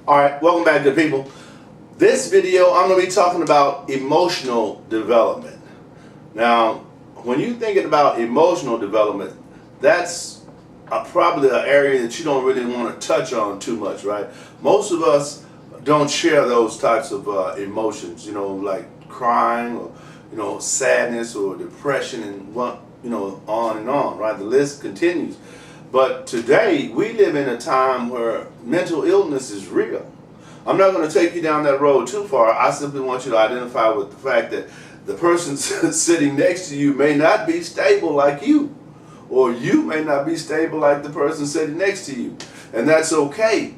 All right, welcome back, good people. This video, I'm going to be talking about emotional development. Now, when you're thinking about emotional development, that's probably an area that you don't really want to touch on too much, right? Most of us don't share those types of emotions, like crying or, sadness or depression and what, on and on, right? The list continues. But today, we live in a time where mental illness is real. I'm not going to take you down that road too far. I simply want you to identify with the fact that the person sitting next to you may not be stable like you, or you may not be stable like the person sitting next to you. And that's okay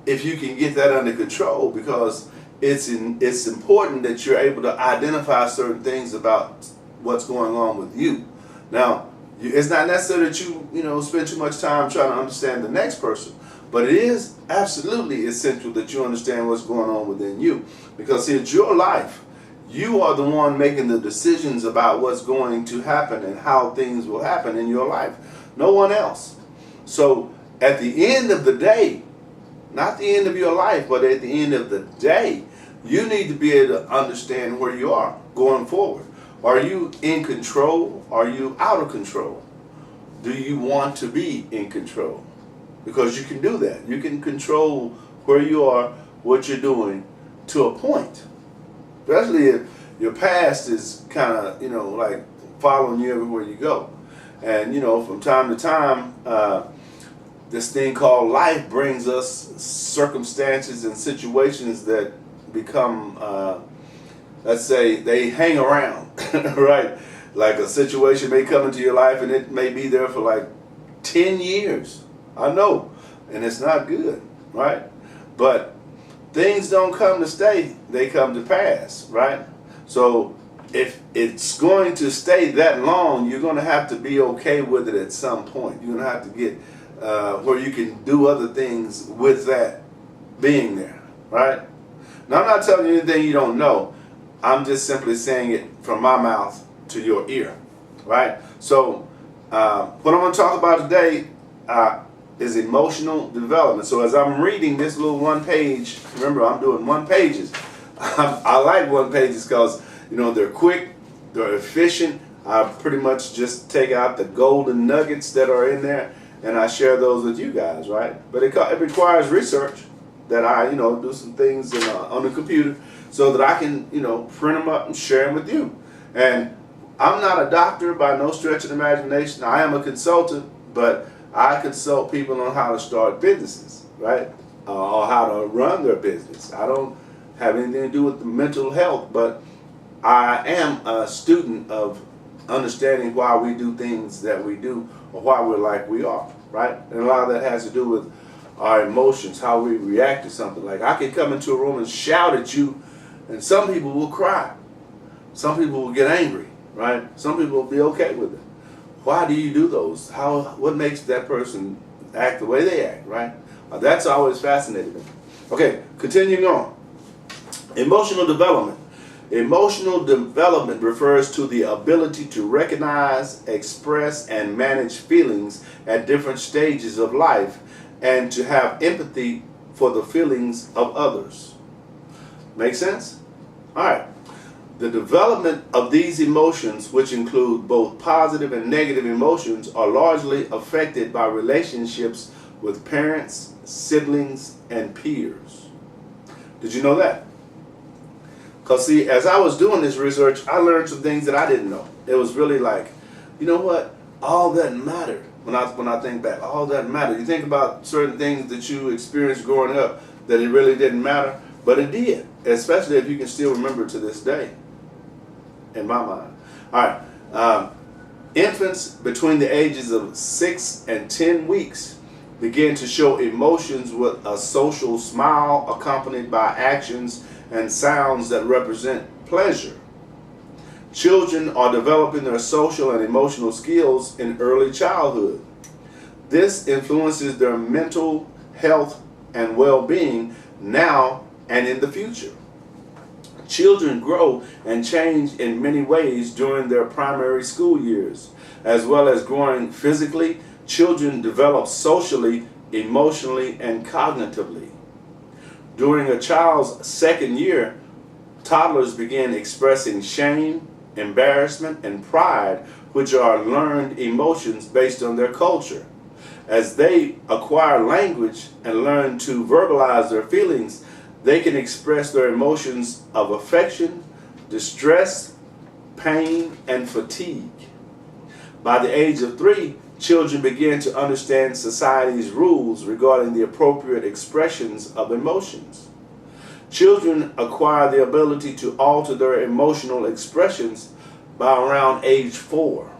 if you can get that under control, because it's important that you're able to identify certain things about what's going on with you. Now, it's not necessary that you spend too much time trying to understand the next person, but it is absolutely essential that you understand what's going on within you, because it's your life. You are the one making the decisions about what's going to happen and how things will happen in your life. No one else. So at the end of the day, not the end of your life, but at the end of the day, you need to be able to understand where you are going forward. Are you in control? Are you out of control? Do you want to be in control? Because you can do that. You can control where you are, what you're doing, to a point. Especially if your past is kind of, like following you everywhere you go. And, from time to time, this thing called life brings us circumstances and situations that become, let's say, they hang around, right? Like a situation may come into your life and it may be there for like 10 years. I know, and it's not good, right? But things don't come to stay, they come to pass, right? So if it's going to stay that long, you're going to have to be okay with it at some point. You're going to have to get where you can do other things with that being there, right? Now, I'm not telling you anything you don't know. I'm just simply saying it from my mouth to your ear, right? So what I'm going to talk about today is emotional development. So as I'm reading this little one page, remember I'm doing one pages. I like one pages because they're quick, they're efficient. I pretty much just take out the golden nuggets that are in there and I share those with you guys, right? But it requires research that I do some things on the computer so that I can print them up and share them with you. And I'm not a doctor by no stretch of the imagination. I am a consultant, but I consult people on how to start businesses, right? Or how to run their business. I don't have anything to do with the mental health, but I am a student of understanding why we do things that we do or why we're like we are, right? And a lot of that has to do with our emotions, how we react to something. Like I can come into a room and shout at you, and some people will cry. Some people will get angry, right? Some people will be okay with it. Why do you do those? What makes that person act the way they act, right? That's always fascinated me. Okay, continuing on. Emotional development. Emotional development refers to the ability to recognize, express, and manage feelings at different stages of life and to have empathy for the feelings of others. Make sense? All right. The development of these emotions, which include both positive and negative emotions, are largely affected by relationships with parents, siblings, and peers. Did you know that? Because see, as I was doing this research, I learned some things that I didn't know. It was really like, you know what? All that mattered. When I think back, all that mattered. You think about certain things that you experienced growing up that it really didn't matter, but it did, especially if you can still remember to this day. In my mind. All right. Infants between the ages of 6 and 10 weeks begin to show emotions with a social smile accompanied by actions and sounds that represent pleasure. Children are developing their social and emotional skills in early childhood. This influences their mental health and well-being now and in the future. Children grow and change in many ways during their primary school years. As well as growing physically, children develop socially, emotionally, and cognitively. During a child's second year, toddlers begin expressing shame, embarrassment, and pride, which are learned emotions based on their culture. As they acquire language and learn to verbalize their feelings, they can express their emotions of affection, distress, pain, and fatigue. By the age of 3, children begin to understand society's rules regarding the appropriate expressions of emotions. Children acquire the ability to alter their emotional expressions by around age 4.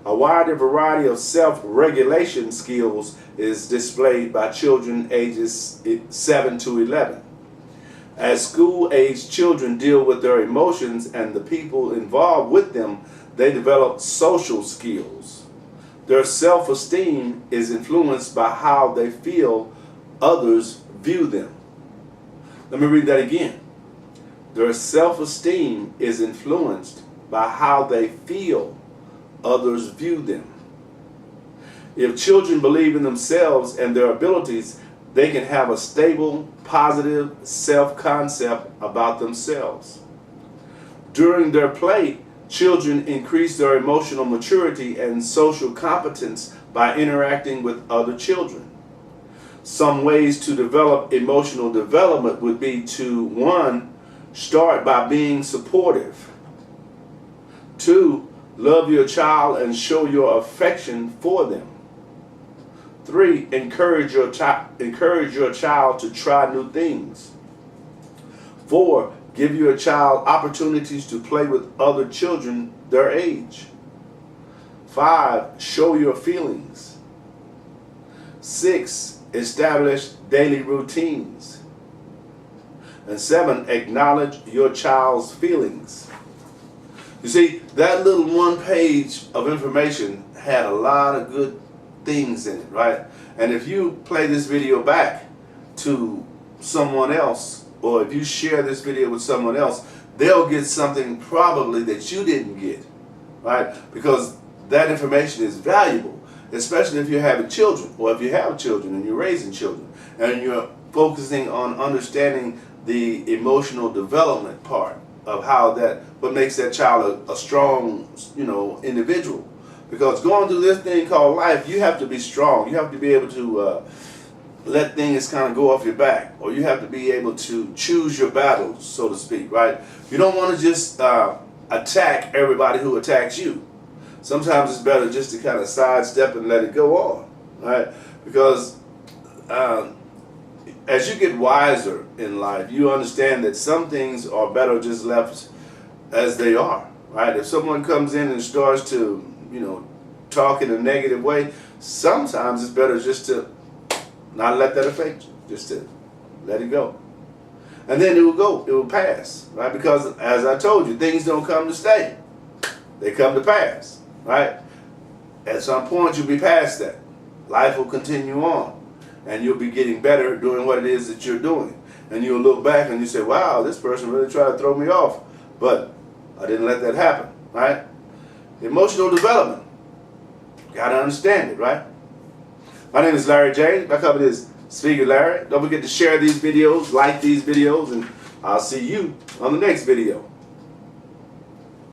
A wider variety of self-regulation skills is displayed by children ages 7 to 11. As school-aged children deal with their emotions and the people involved with them, they develop social skills. Their self-esteem is influenced by how they feel others view them. Let me read that again. Their self-esteem is influenced by how they feel others view them. If children believe in themselves and their abilities, they can have a stable, positive self-concept about themselves. During their play, children increase their emotional maturity and social competence by interacting with other children. Some ways to develop emotional development would be to 1. Start by being supportive. 2. Love your child and show your affection for them. 3. Encourage your child to try new things. 4. Give your child opportunities to play with other children their age. 5. Show your feelings. 6. Establish daily routines. And 7. Acknowledge your child's feelings. You see, that little one page of information had a lot of good things in it, right? And if you play this video back to someone else, or if you share this video with someone else, they'll get something probably that you didn't get, right? Because that information is valuable, especially if you're having children, or if you have children and you're raising children, and you're focusing on understanding the emotional development part of how what makes that child a strong, individual. Because going through this thing called life, you have to be strong. You have to be able to let things kind of go off your back, or you have to be able to choose your battles, so to speak, right? You don't want to just attack everybody who attacks you. Sometimes it's better just to kind of sidestep and let it go on, right? Because as you get wiser in life, you understand that some things are better just left as they are, right? If someone comes in and starts to, talk in a negative way, sometimes it's better just to not let that affect you, just to let it go. And then it will pass, right? Because as I told you, things don't come to stay. They come to pass, right? At some point you'll be past that. Life will continue on. And you'll be getting better doing what it is that you're doing. And you'll look back and you say, wow, this person really tried to throw me off. But I didn't let that happen, right? Emotional development. Got to understand it, right? My name is Larry James. My company is Speaker Larry. Don't forget to share these videos, like these videos, and I'll see you on the next video.